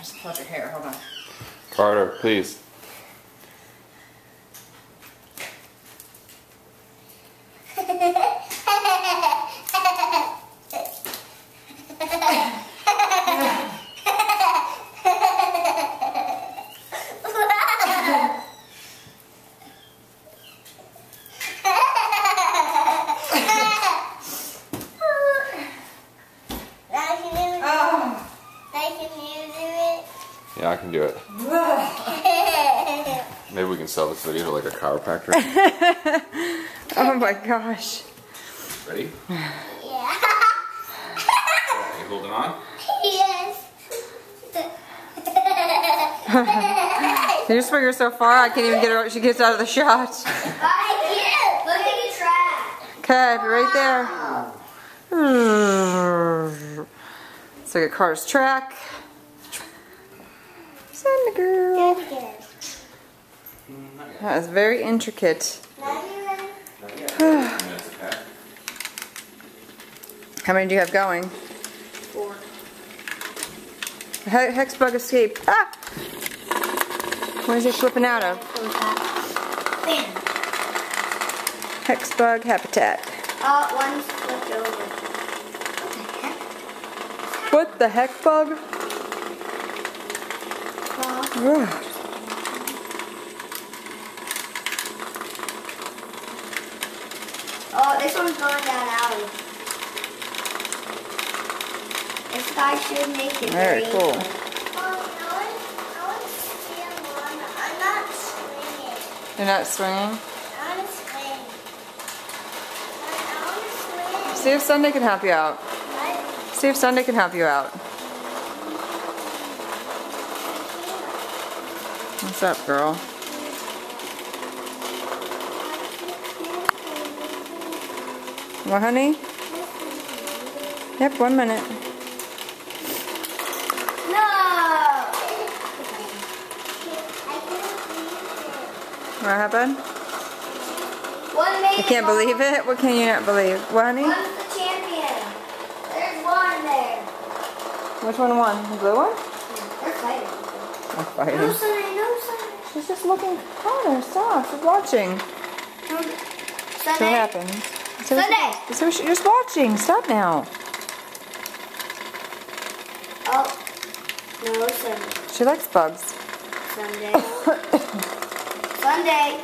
Just touch your hair. Hold on. Carter, please. Yeah, I can do it. Maybe we can sell this video to like a chiropractor. Oh my gosh. Ready? Yeah. You holding on? Yes. You swing her so far, I can't even get her. She gets out of the shot. I can't. Look at the track. Okay, be right there. So get Carter's track. Send the girl. That is very intricate. How many do you have going? 4. Hex bug escape. Ah! What is it flipping out of? Bam. Hex bug habitat. One's flipped over. What the heck bug? Ugh. Oh, this one's going down alley. This guy should make it Very cool. I'm not swinging. You're not swinging? I want to swing. I want to swing. See if Sunday can help you out. What? See if Sunday can help you out. What's up, girl? What, honey? Yep, 1 minute. No! What happened? One made You can't believe it? What can you not believe? What, honey? One's the champion. There's one there. Which one won? The blue one? They're fighting. I'm fighting. No, Sunday, no, Sunday. She's just looking. Connor, stop. She's watching. So what Sunday. happened? Sunday. So she's just watching. Stop now. Oh, no, Sunday. She likes bugs. Sunday. Sunday.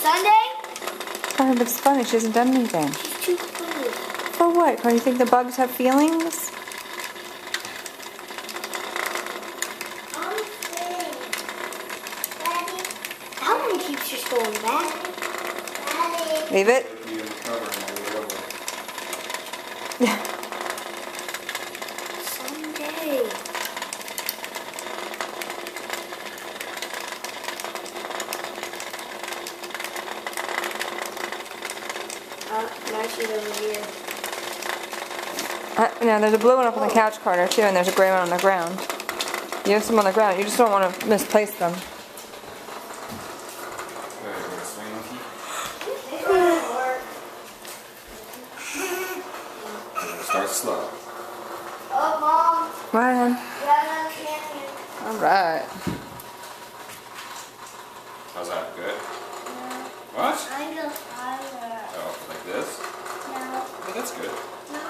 Sunday? Connor, but it's funny. She hasn't done anything. She's too cool. For what? Do you think the bugs have feelings? That one keeps just going back. Leave it. Sunday. Now she's over here. No, there's a blue one up on the couch, Carter, too, and there's a gray one on the ground. You have some on the ground. You just don't want to misplace them. Start slow. Oh, Mom. Ryan. You got another champion. All right. How's that? Good? What? I go higher. Oh, like this? No. Yeah, that's good. No.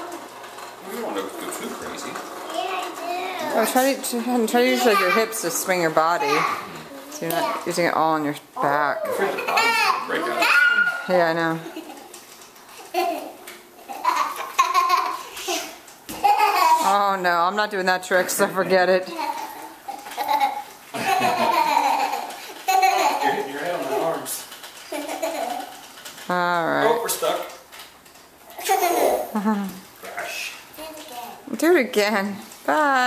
You don't want to go too crazy. Yeah, I Oh, try to use like your hips to swing your body, so you're not using it all on your back. Break out. Yeah, I know. Oh no, I'm not doing that trick, so forget it. You're hitting your head on my arms. All right. Oh, we're stuck. Crash. do. Do it again. Bye.